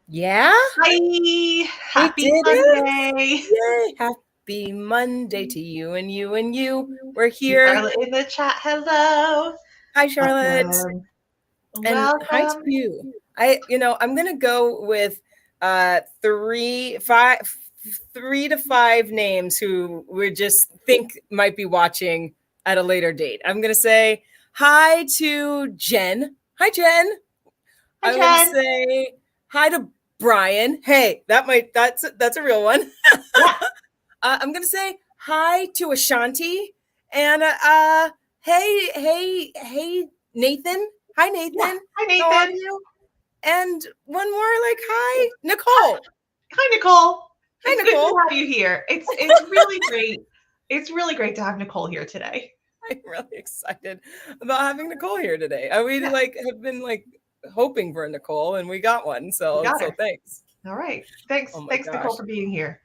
Yeah, Hi, we happy did it. Monday. Yay. Happy Monday to you and you and you. We're To here. Charlotte in the chat, hello. Hi, Charlotte. Um, And hi to welcome. you. I'm gonna go with three to five names who we just think might be watching at a later date. I'm gonna say hi to Jen. Hi, Jen. Hi, I'm gonna Jen. say hi to Brian. Hey, that's a real one. Yeah, I'm gonna say hi to Ashanti and hey Nathan. Hi yeah. Nathan. Hi, How are Nathan. you? And one more like hi Nicole. Hi, Nicole. Hi It's good to Nicole. have you here. It's really great. It's really great to have Nicole here today. I'm really excited about having Nicole here today. We Yeah, have been hoping for a Nicole and we got one. we So got her. thanks. All right. Oh my Thanks, Nicole, gosh. for being here.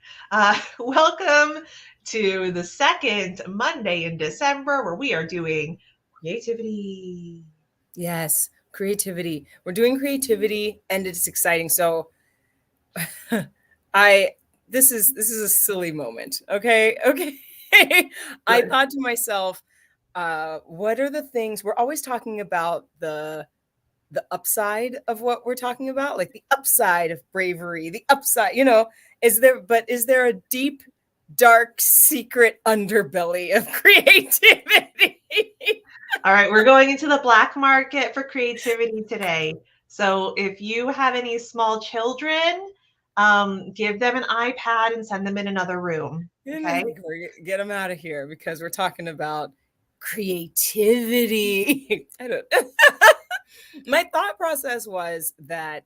Welcome to the second Monday in December where we are doing creativity. Yes, creativity. We're doing creativity and it's exciting. So I this is a silly moment. Okay. I Good. thought to myself, what are the things we're always talking about the upside of what we're talking about, like the upside of bravery, the upside, is there a deep, dark, secret underbelly of creativity? All right, we're going into the black market for creativity today. So if you have any small children, give them an iPad and send them in another room. Okay. Get them out of here because we're talking about creativity. I don't. My thought process was that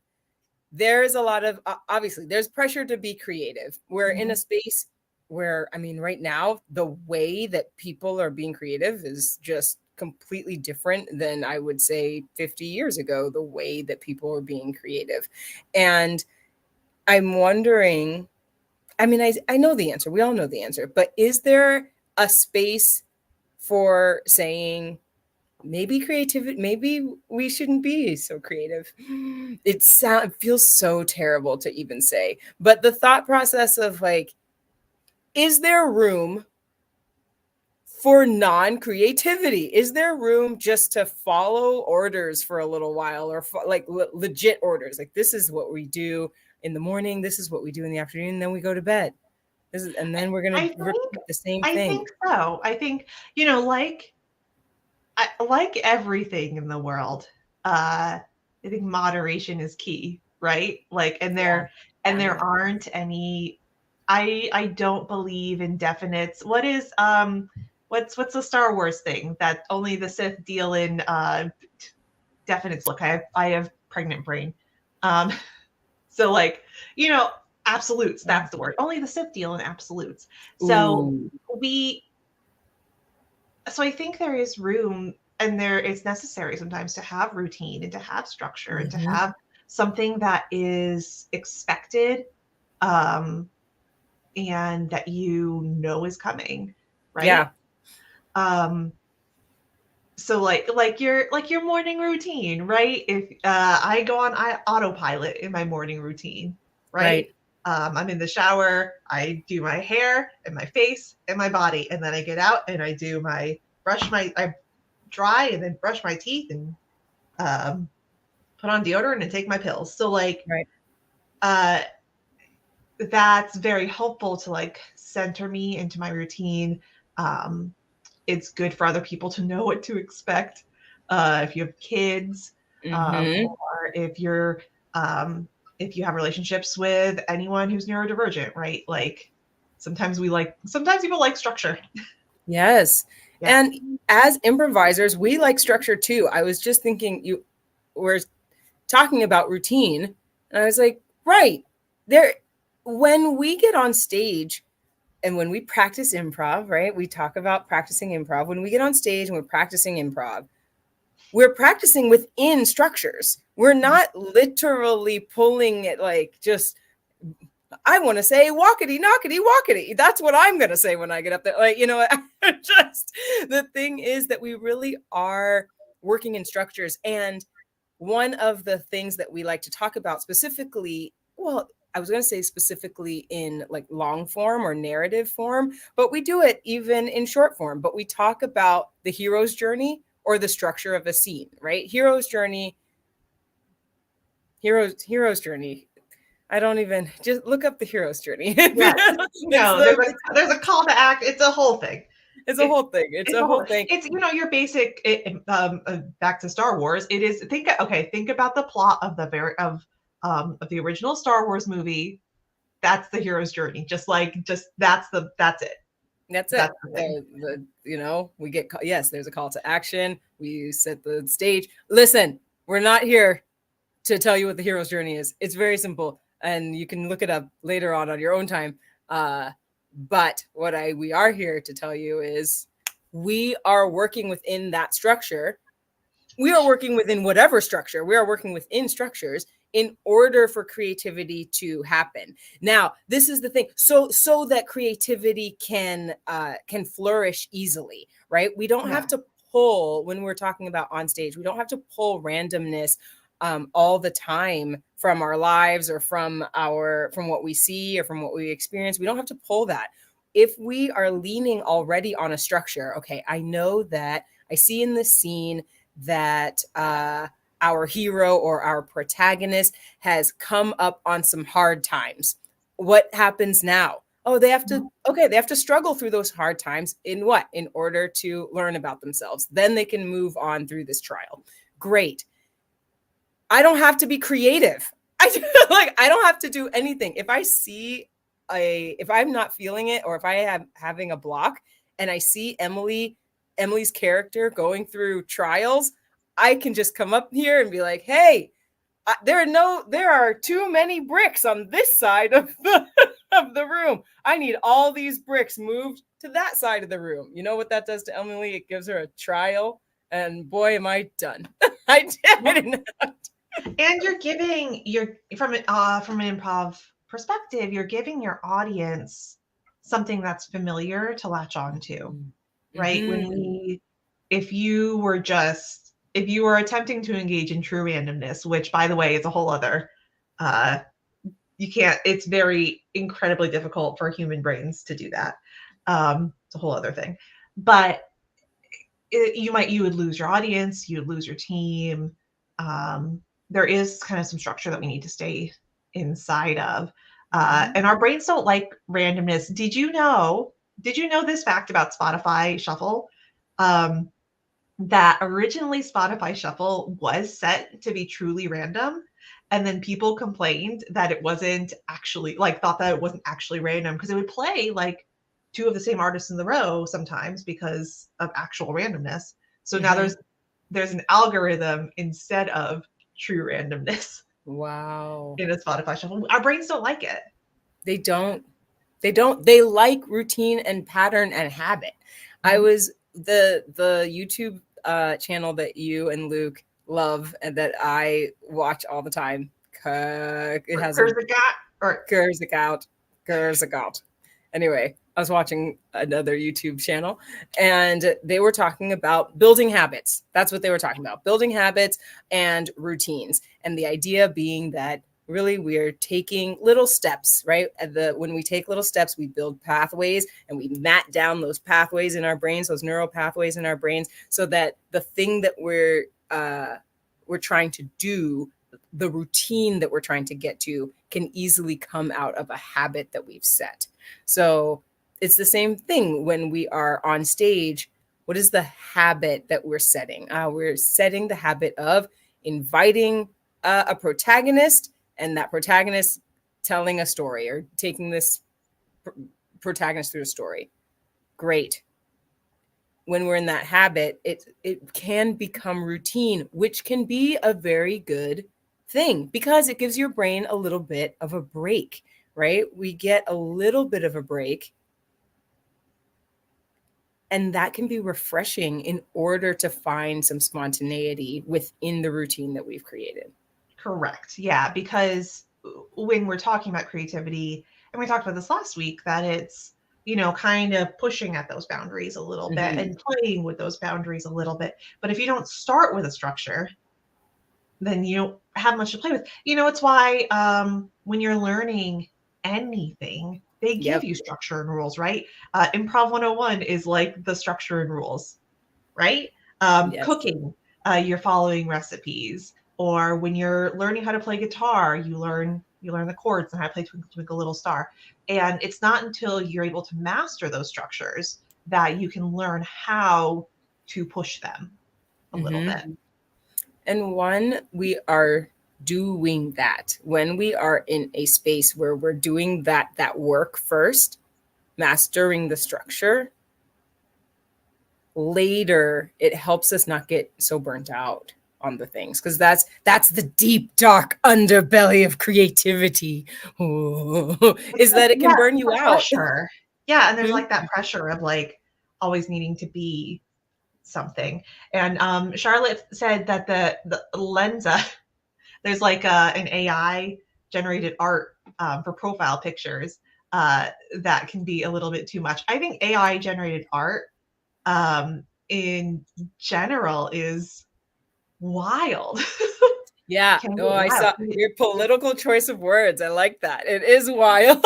there is a lot of obviously there's pressure to be creative. We're in a Mhm. space where I mean right now the way that people are being creative is just completely different than I would say 50 years ago, the way that people were being creative. And I'm wondering, I mean, I know the answer. We all know the answer, but is there a space for saying maybe creativity, maybe we shouldn't be so creative? It feels so terrible to even say, but the thought process of like, is there room for non-creativity? Is there room just to follow orders for a little while, or legit orders, like this is what we do in the morning, this is what we do in the afternoon, and then we go to bed, and then we're I gonna think repeat the same I thing. think so. I think, like everything in the world, I think moderation is key, right? Like, Yeah. there aren't any. I don't believe in definites. What's the Star Wars thing that only the Sith deal in definites? Look, I have pregnant brain. Um, so like, you know, absolutes. That's the word. Only the Sith deal in absolutes. So Ooh. we so I think there is room, and there it's necessary sometimes to have routine and to have structure and to Mm-hmm. have something that is expected, um, and that you know is coming, right? Yeah. Um, so like your morning routine, right? If I go on autopilot in my morning routine, right? Right. I'm in the shower, I do my hair and my face and my body, and then I get out and I dry and then brush my teeth and um, put on deodorant and take my pills. So like Right. uh, that's very helpful to like center me into my routine. Um, it's good for other people to know what to expect. If you have kids, Mm-hmm. or um, if you have relationships with anyone who's neurodivergent, right? Like sometimes people like structure. Yes. Yeah. And as improvisers, we like structure too. I was just thinking you were talking about routine, and I was like, right. There when we get on stage and when we practice improv, right? We talk about practicing improv. When we get on stage and we're practicing within structures. We're not literally pulling it like just I want to say walkity knockity walkity. That's what I'm going to say when I get up there. Just the thing is that we really are working in structures. And one of the things that we like to talk about specifically, well, I was going to say specifically in like long form or narrative form, but we do it even in short form. But we talk about the hero's journey or the structure of a scene, right? Hero's journey, hero's journey. I don't even just look up the hero's journey. Yes. There's a call to act. It's a whole thing. It's a whole thing. It's a whole thing. It's your basic. Back to Star Wars. It is think about the plot of the original Star Wars movie. That's the hero's journey. That's it. That's it. We get yes. There's a call to action. We set the stage. Listen, we're not here to tell you what the hero's journey is. It's very simple, and you can look it up later on your own time. But what we are here to tell you is we are working within that structure. We are working within whatever structure. We are working within structures in order for creativity to happen. Now, this is the thing. So that creativity can flourish easily, right? We don't have to pull, when we're talking about on stage, we don't have to pull randomness all the time from our lives or from what we see or from what we experience. We don't have to pull that. If we are leaning already on a structure, okay, I know that I see in this scene that our hero or our protagonist has come up on some hard times. What happens now? Oh, they have to struggle through those hard times in order to learn about themselves. Then they can move on through this trial. Great. I don't have to be creative. I don't have to do anything. If if I'm not feeling it, or if I am having a block and I see Emily's character going through trials, I can just come up here and be like, hey, there are too many bricks on this side of the room. I need all these bricks moved to that side of the room. You know what that does to Emily? It gives her a trial, and boy, am I done. I did. And you're giving from an improv perspective, you're giving your audience something that's familiar to latch on to, right? Mm-hmm. If you were attempting to engage in true randomness, which by the way is a whole other, it's very incredibly difficult for human brains to do that. It's a whole other thing, but you would lose your audience, you would lose your team. There is kind of some structure that we need to stay inside of. And our brains don't like randomness. Did you know this fact about Spotify Shuffle? That originally Spotify Shuffle was set to be truly random. And then people complained that it wasn't actually, thought that it wasn't actually random, because it would play two of the same artists in the row sometimes because of actual randomness. So now there's an algorithm instead of true randomness. Wow. In a Spotify Shuffle. Our brains don't like it. They don't. They like routine and pattern and habit. Mm-hmm. I was the YouTube channel that you and Luke love and that I watch all the time. It has Kurzagout. Anyway, I was watching another YouTube channel and they were talking about building habits. That's what they were talking about, building habits and routines. And the idea being that really we're taking little steps, right? When we take little steps, we build pathways and we mat down those pathways in our brains, those neural pathways in our brains, so that the thing that we're trying to do, the routine that we're trying to get to, can easily come out of a habit that we've set. So it's the same thing when we are on stage. What is the habit that we're setting? We're setting the habit of inviting a protagonist, and that protagonist telling a story or taking this protagonist through a story. Great. When we're in that habit, it can become routine, which can be a very good thing because it gives your brain a little bit of a break, right? We get a little bit of a break. And that can be refreshing in order to find some spontaneity within the routine that we've created. Correct. Yeah, because when we're talking about creativity, and we talked about this last week, that it's kind of pushing at those boundaries a little bit Mhm. and playing with those boundaries a little bit. But if you don't start with a structure, then you don't have much to play with. It's why when you're learning anything, they give Yep. you structure and rules, right? Improv 101 is like the structure and rules, right? Yes. Cooking, you're following recipes, or when you're learning how to play guitar, you learn the chords and how to play Twinkle Twinkle Little Star. And it's not until you're able to master those structures that you can learn how to push them a little Mhm. bit. And when we are doing that, when we are in a space where we're doing that work first, mastering the structure, later it helps us not get so burnt out on the things, because that's the deep dark underbelly of creativity. Ooh, It's is like, that it can yeah, burn it's you the out. pressure. Yeah, and there's Mhm. like that pressure of like always needing to be something. And Charlotte said that the Lensa, there's like an AI generated art for profile pictures that can be a little bit too much. I think AI generated art in general is wild. Yeah. Can Oh, get I wild. saw your political choice of words. I like that. It is wild.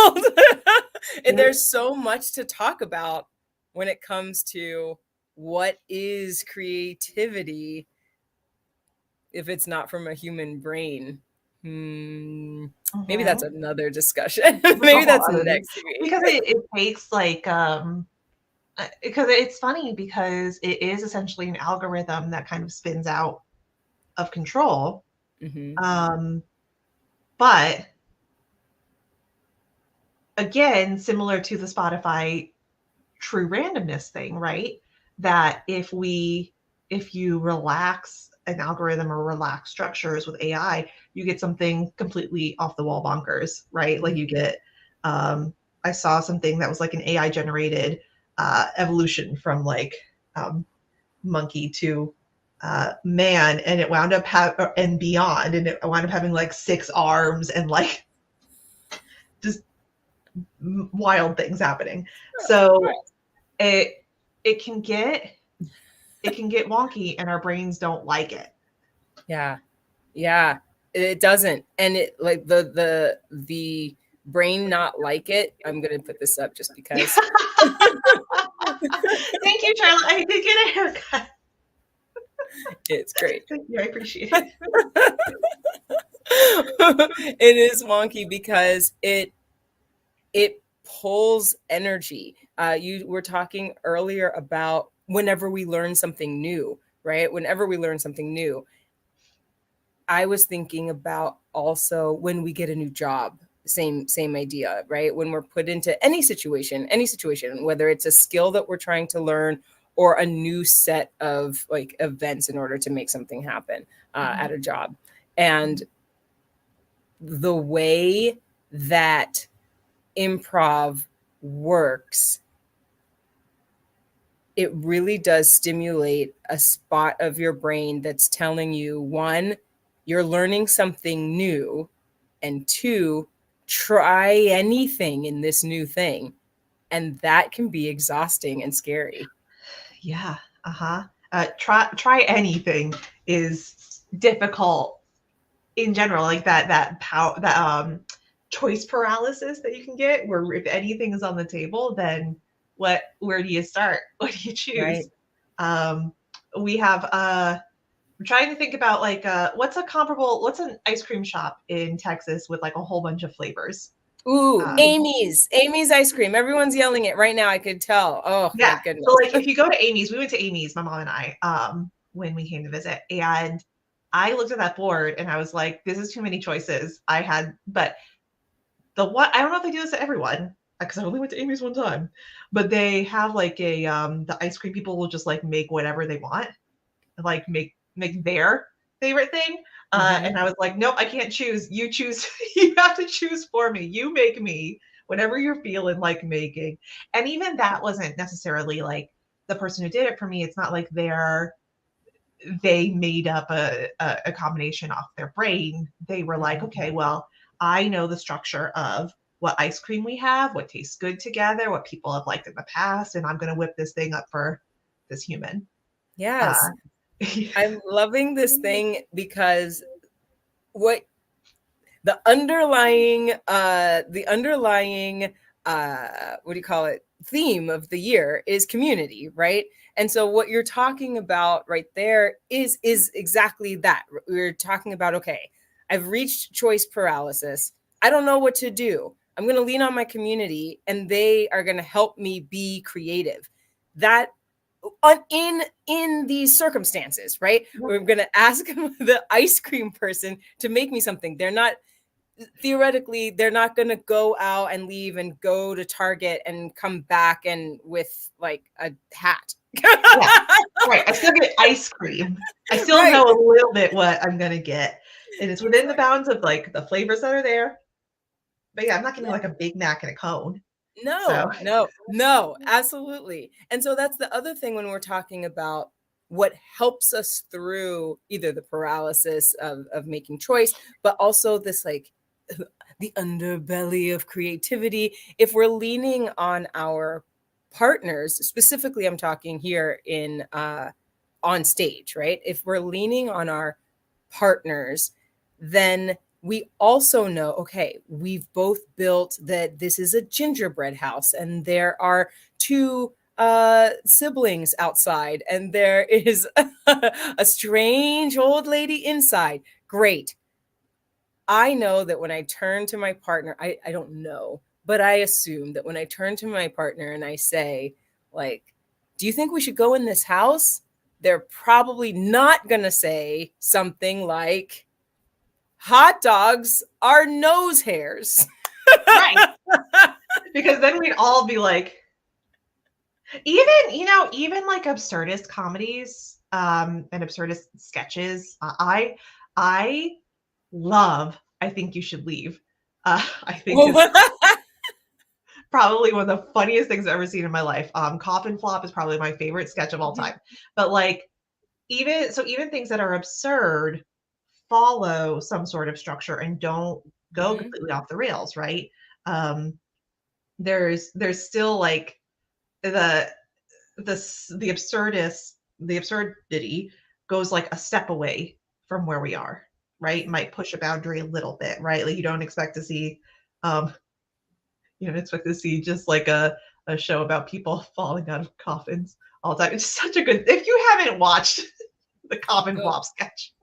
And It, there's so much to talk about when it comes to what is creativity if it's not from a human brain. Hmm. Maybe that's mhm. another discussion. That's a Maybe whole that's other thing. next week. Because it takes like because it's funny because it is essentially an algorithm that kind of spins out of control. Hmm. Um, but again, similar to the Spotify true randomness thing, right? That if you relax an algorithm or relax structures with AI, you get something completely off the wall bonkers, right? Like you Hmm. get I saw something that was like an AI generated evolution from like um, monkey to man, and it wound up and beyond, and it wound up having like 6 arms and like just wild things happening. Of So course. it it can get it can get wonky, and our brains don't like it. Yeah. Yeah, it doesn't. And it like the brain not like it. I'm gonna put this up just because. Thank you, Charlotte. I did get a haircut. It's great. Thank you. I appreciate it. It is wonky because it pulls energy. You were talking earlier about whenever we learn something new, right? Whenever we learn something new, I was thinking about also when we get a new job. Same idea, right? When we're put into any situation, whether it's a skill that we're trying to learn or a new set of like events in order to make something happen Mhm. at a job, and the way that improv works, it really does stimulate a spot of your brain that's telling you, one, you're learning something new, and two, try anything in this new thing. And that can be exhausting and scary. Yeah. Uh-huh. Try anything is difficult in general, like that choice paralysis that you can get, where if anything is on the table, then where do you start? What do you Right. choose? Um, we have I'm trying to think about like what's an ice cream shop in Texas with like a whole bunch of flavors. Ooh, Um, Amy's ice cream. Everyone's yelling it right now. I could tell. Oh my yeah. So goodness. like if you go to Amy's, we went to Amy's, my mom and I, when we came to visit, and I looked at that board and I was like, this is too many choices. But the one I don't know if they do this to everyone because I only went to Amy's one time, but they have like a the ice cream people will just like make whatever they want, like make their favorite thing. Hmm. And I was like, nope, I can't choose. You choose. You have to choose for me. You make me whatever you're feeling like making. And even that wasn't necessarily like the person who did it for me. It's not like they made up a combination off their brain. They were like, okay, well, I know the structure of what ice cream we have, what tastes good together, what people have liked in the past, and I'm going to whip this thing up for this human. Uh, Yes. I'm loving this thing because what the underlying what do you call it, theme of the year is community, right? And so what you're talking about right there is exactly that. We're talking about, okay, I've reached choice paralysis. I don't know what to do. I'm going to lean on my community and they are going to help me be creative. That in these circumstances, right? We're going to ask the ice cream person to make me something. They're not, theoretically, they're not going to go out and leave and go to Target and come back and with like a hat. Yeah, right. I still get ice cream. I still Right. know a little bit what I'm going to get. And it's within the bounds of like the flavors that are there. But yeah, I'm not getting like a Big Mac and a cone. So No, absolutely. And so that's the other thing when we're talking about what helps us through either the paralysis of making choice, but also this like the underbelly of creativity. If we're leaning on our partners, specifically, I'm talking here in on stage, right? If we're leaning on our partners, then we also know, okay, we've both built that this is a gingerbread house and there are two siblings outside and there is a strange old lady inside. Great. I know that when I turn to my partner, I don't know, but I assume that when I turn to my partner and I say, like, do you think we should go in this house? They're probably not going to say something like, hot dogs are nose hairs. right. Because then we'd all be like, even like absurdist comedies and absurdist sketches. I love I Think You Should Leave. I think is probably one of the funniest things I've ever seen in my life. Coffin Flop is probably my favorite sketch of all time. But like even things that are absurd follow some sort of structure and don't go Mhm. completely off the rails, right? Um, there's still like the the absurdity goes like a step away from where we are, right? Might push a boundary a little bit, right? Like um you don't expect to see just like a show about people falling out of coffins all the time. It's such a good, if you haven't watched the Coffin Go Flop sketch.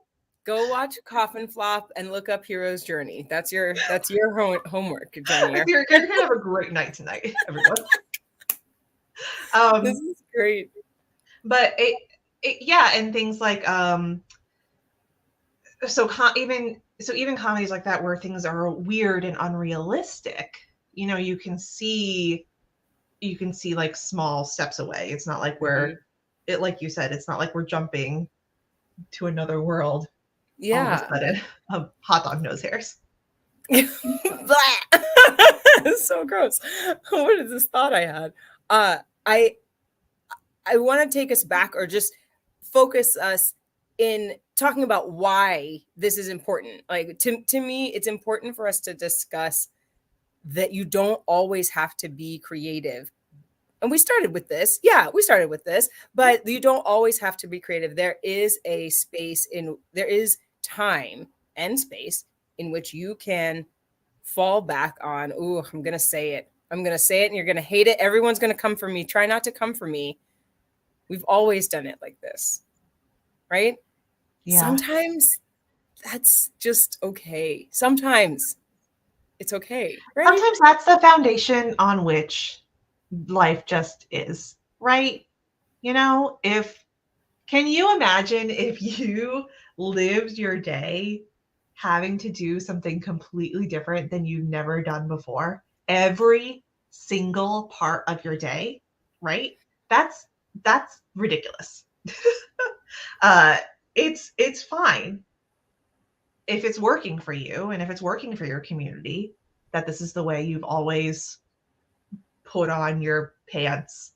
go watch Coffin Flop and look up Hero's Journey. That's your homework, Janier. You're gonna have a great night tonight, everyone. This Um, is great. but yeah, and things like even comedies like that where things are weird and unrealistic, you can see like small steps away. It's not like Mhm. like you said, it's not like we're jumping to another world all of a Yeah. sudden of hot dog nose hairs. Blah. It's so gross. What is this thought I had? Uh, I I want to take us back or just focus us in talking about why this is important. Like to me, it's important for us to discuss that you don't always have to be creative. And we started with this. Yeah, we started with this, but you don't always have to be creative. There is time and space in which you can fall back on, ooh, I'm going to say it. I'm going to say it and you're going to hate it. Everyone's going to come for me. Try not to come for me. We've always done it like this, right? Yeah. Sometimes that's just okay. Sometimes it's okay, right? Sometimes that's the foundation on which life just is, right? If can you imagine if you lived your day having to do something completely different than you've never done before? Every single part of your day, right? That's ridiculous. uh it's fine if it's working for you and if it's working for your community that this is the way you've always put on your pants.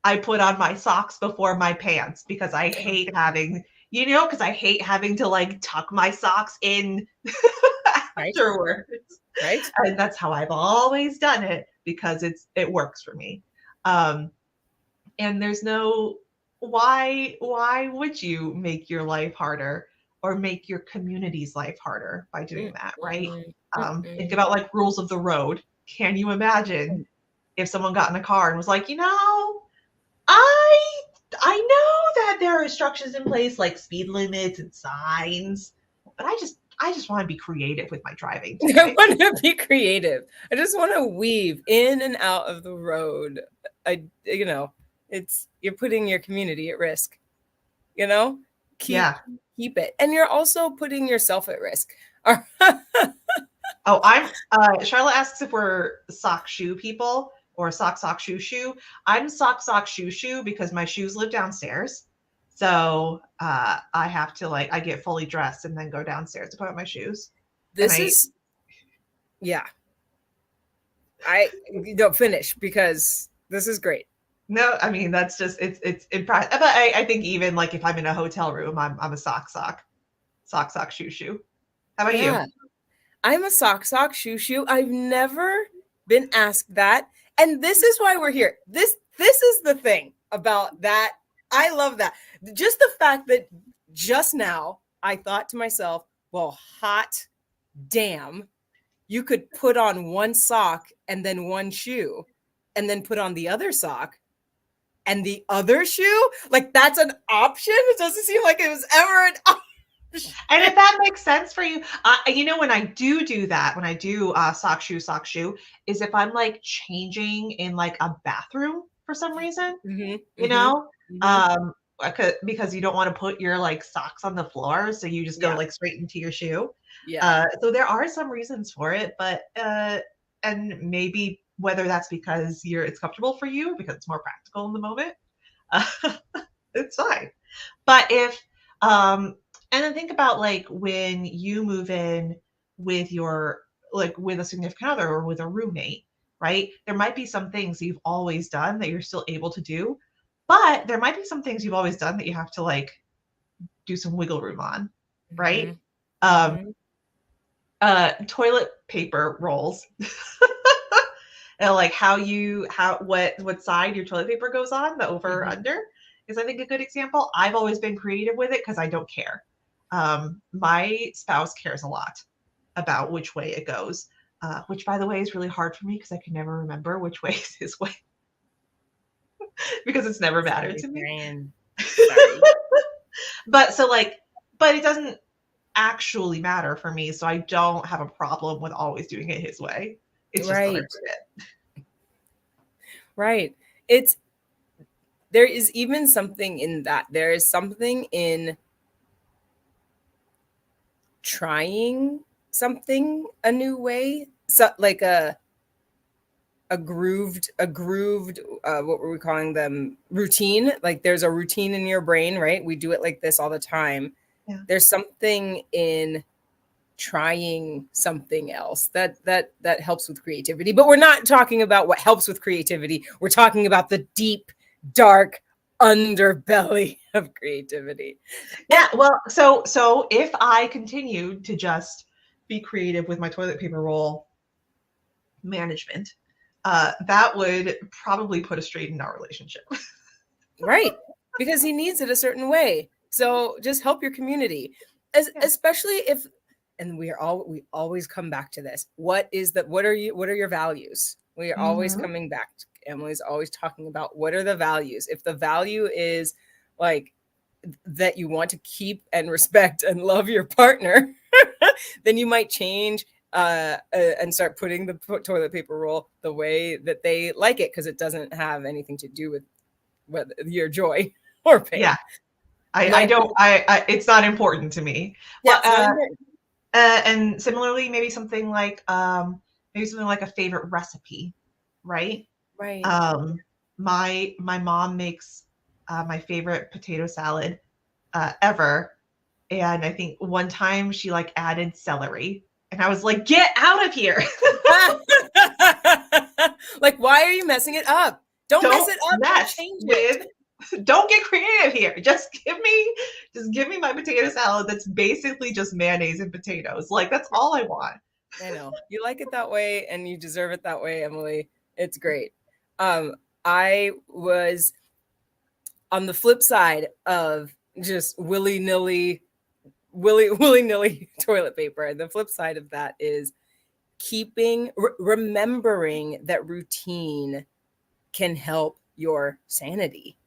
I put on my socks before my pants because I hate having, because I hate having to like tuck my socks in Right? afterwards. Right. And that's how I've always done it because it works for me. Um, and there's no why would you make your life harder or make your community's life harder by doing that, right? Mm-mm, Think mm-mm. about like rules of the road. Can you imagine if someone got in a car and was like, I I know that there are instructions in place like speed limits and signs, but I just want to be creative with my driving I today. want to be creative. I just want to weave in and out of the road. It's you're putting your community at risk. You know, keep Yeah. keep it, and you're also putting yourself at risk. Oh, I'm Charlotte asks if we're sock shoe people or sock shoe shoe. I'm sock shoe shoe because my shoes live downstairs. So I have to I get fully dressed and then go downstairs to put on my shoes. And This is yeah. I don't finish because this is great. no, I mean that's just it's impressive. But I think even like if I'm in a hotel room, I'm a sock shoe shoe. How about you? Yeah. I'm a sock shoe. I've never been asked that. And this is why we're here. This is the thing about that. I love that. Just the fact that just now I thought to myself, well, hot damn, you could put on one sock and then one shoe and then put on the other sock and the other shoe. Like that's an option. It doesn't seem like it was ever an option. And if that makes sense for you, when I do that, when I do sock shoe, is if I'm like changing in like a bathroom for some reason, Mm-hmm, you mm-hmm, know, mm-hmm. because you don't want to put your like socks on the floor, so you just go Yeah. like straight into your shoe. Yeah. So there are some reasons for it, but and maybe whether that's because it's comfortable for you because it's more practical in the moment, uh, it's fine. But if and then think about like when you move in with your with a significant other or with a roommate, right? There might be some things you've always done that you're still able to do, but there might be some things you've always done that you have to like do some wiggle room on, right? Mm-hmm, Um, mm-hmm. toilet paper rolls. And like what side your toilet paper goes on, the over or Mm-hmm. under, is I think a good example. I've always been creative with it because I don't care. My spouse cares a lot about which way it goes, which by the way is really hard for me because I can never remember which way is his way because it's never mattered Sorry, to me. Brian. Sorry. But but it doesn't actually matter for me, so I don't have a problem with always doing it his way. It's just that I Right. forget. Right. There is even something in that. There is something in trying something a new way. So like a grooved what were we calling them, routine. Like there's a routine in your brain, right? We do it like this all the time. Yeah. There's something in trying something else that helps with creativity, but we're not talking about what helps with creativity. We're talking about the deep dark underbelly of creativity. And Yeah, well, so if I continued to just be creative with my toilet paper roll management, that would probably put a strain in our relationship. right, because he needs it a certain way, so just help your community. Yeah. Especially if, and we always come back to this, what are your values? We are always Mm-hmm. coming back to, Emily's always talking about what are the values. If the value is like that you want to keep and respect and love your partner, then you might change and start putting the toilet paper roll the way that they like it, because it doesn't have anything to do with whether your joy or Yeah, pain. I My don't. It's not important to me. Yeah, Well, it's not important. and similarly, maybe something like a favorite recipe, right? Right. My mom makes my favorite potato salad ever, and I think one time she like added celery, and I was like, "Get out of here! Like, why are you messing it up? Don't mess Don't it up. Don't mess change it. with. Don't get creative here. Just give me my potato salad that's basically just mayonnaise and potatoes. Like that's all I want. I know. You like it that way and you deserve it that way, Emily. It's great. I was on the flip side of just willy-nilly toilet paper. The flip side of that is remembering that routine can help your sanity,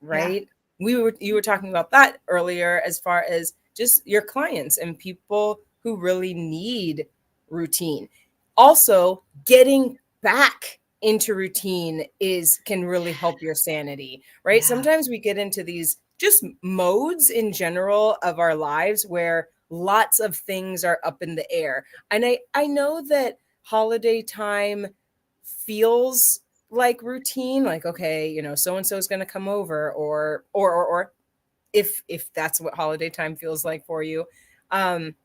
Yeah. right? You were talking about that earlier as far as just your clients and people who really need routine. Also, getting back into routine is can really help your sanity, right? Yeah. Sometimes we get into these just modes in general of our lives where lots of things are up in the air. And I know that holiday time feels like routine, like, okay, so and so is going to come over, or if that's what holiday time feels like for you. um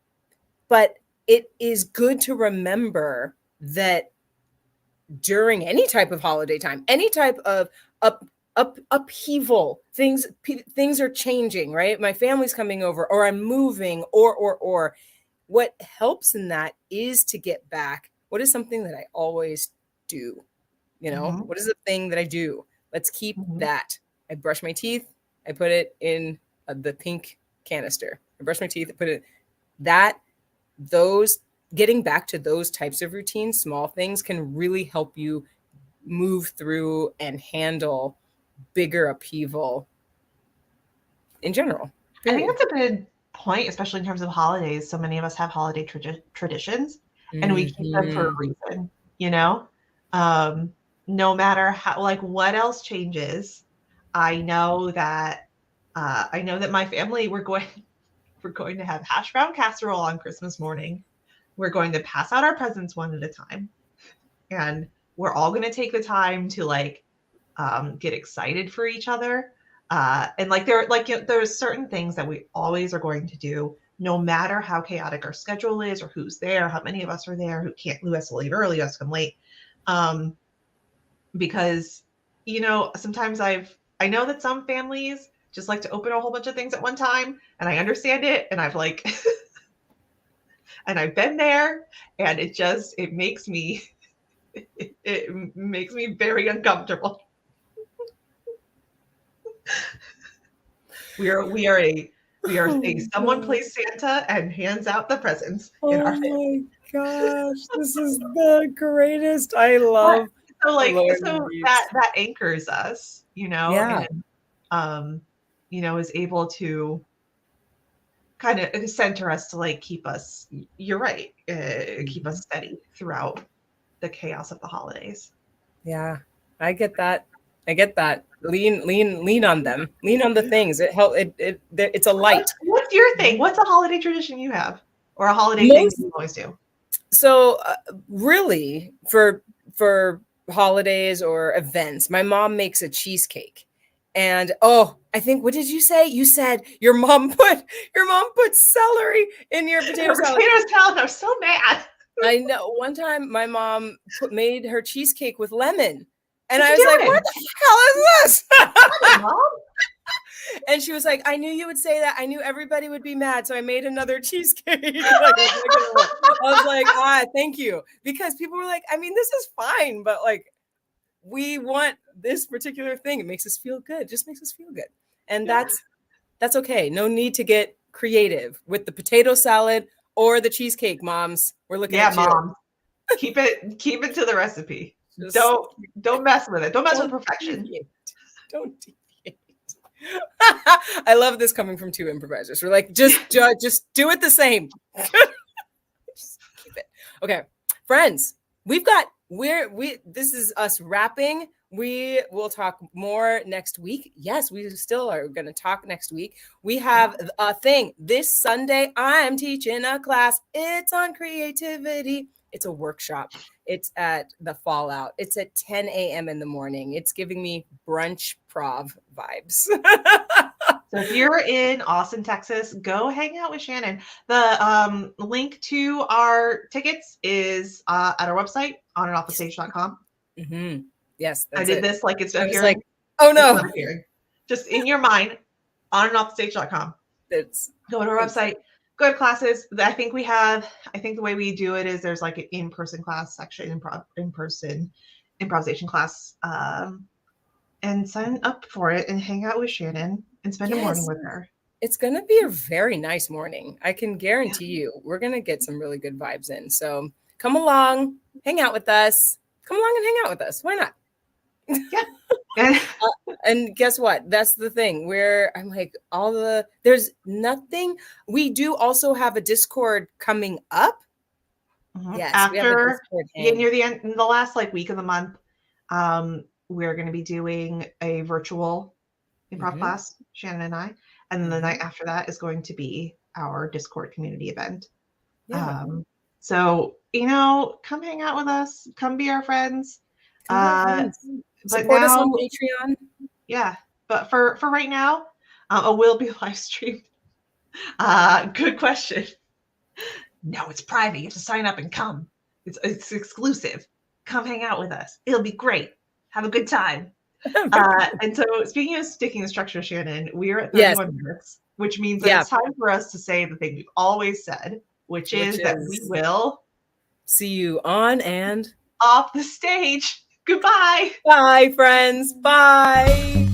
but it is good to remember that during any type of holiday time, any type of upheaval, things are changing, right? My family's coming over, or I'm moving, or what helps in that is to get back. What is something that I always do? Hmm. What is the thing that I do? Let's keep Hmm. that. I brush my teeth. I put it in the pink canister. I brush my teeth. I put it that those getting back to those types of routines, small things can really help you move through and handle bigger upheaval in general. I think Period. that's a good point, especially in terms of holidays. So many of us have holiday traditions, and we keep them for a Mm-hmm. reason, you know? Um, no matter how, like, what else changes, I know that my family, we're going to have hash brown casserole on Christmas morning. We're going to pass out our presents one at a time, and we're all going to take the time to like get excited for each other. And like there's certain things that we always are going to do, no matter how chaotic our schedule is or who's there, how many of us are there, who has to leave early, who has to come late. Um, because sometimes I know that some families just like to open a whole bunch of things at one time, and I understand it, and I've like and I've been there, and it makes me it makes me very uncomfortable. We are a Oh someone god. plays Santa and hands out the presents in Oh our family. my gosh. This is the greatest. But I love so these. that anchors us, Yeah. and um, is able to kind of center us to like keep us. You're right, keep Mhm. us steady throughout the chaos of the holidays. Yeah. I get that. I get that. Lean on them. Lean on the things. It's a light. What's your thing? What's a holiday tradition you have, or a holiday thing that Most you always do? so really for holidays or events, my mom makes a cheesecake. And oh, I think, what did you say? You said your mom put celery in your potato Her salad. potato salad. I'm so mad. I know. One time my mom made her cheesecake with lemon. And What I you was like, what doing? the hell is Stop it, this? mom. And she was like, I knew you would say that. I knew everybody would be mad. So I made another cheesecake. Like a regular one. I was like, thank you. Because people were like, I mean, this is fine, but like, we want this particular thing. It makes us feel good. It just makes us feel good. And that's okay. No need to get creative with the potato salad or the cheesecake, moms. We're looking Yeah, at you. mom. Keep it to the recipe. Just Don't mess with it. Don't mess with don't perfection. deviate. Don't deviate. I love this coming from two improvisers. We're like, just do it the same. Just keep it. Okay, friends, we this is us wrapping. We will talk more next week. Yes, we still are going to talk next week. We Yeah. have a thing this Sunday. I'm teaching a class. It's on creativity. It's a workshop. It's at the Fallout. It's at 10 a.m. in the morning. It's giving me brunch prov vibes. So if you're in Austin, Texas, go hang out with Shannon. The link to our tickets is at our website, onandoffthestage.com. Mm-hmm. Yes, I that's did it. this like it's I was like, appearing. oh It's no, not appearing. Just in your mind, onandoffthestage.com. it's Go to our it's website. Good classes. I think the way we do it is there's like an in-person class, actually in-person improvisation class. And sign up for it and hang out with Shannon and spend a morning Yes. with her. It's going to be a very nice morning. I can guarantee Yeah. you we're going to get some really good vibes in. So come along, hang out with us. Come along and hang out with us. Why not? Yeah. And guess what? That's the thing where I'm like, there's nothing. We do also have a Discord coming up. Yes, we have a After Discord near hang. the end, in the last like week of the month, we're going to be doing a virtual improv Mhm, class, Shannon and I, and then the night mhm. after that is going to be our Discord community event. Yeah, So come hang out with us, come be our friends. come be our friends. But Support us now, on Patreon. yeah. But for right now, it will be live streamed. Good question. No, it's private. You have to sign up and come. It's exclusive. Come hang out with us. It'll be great. Have a good time. And so, speaking of sticking to structure, Shannon, we are at Yes, 31 minutes, which means that yeah, it's time for us to say the thing we've always said, which which is that we is will see you on and off the stage. Goodbye. bye, friends. Bye.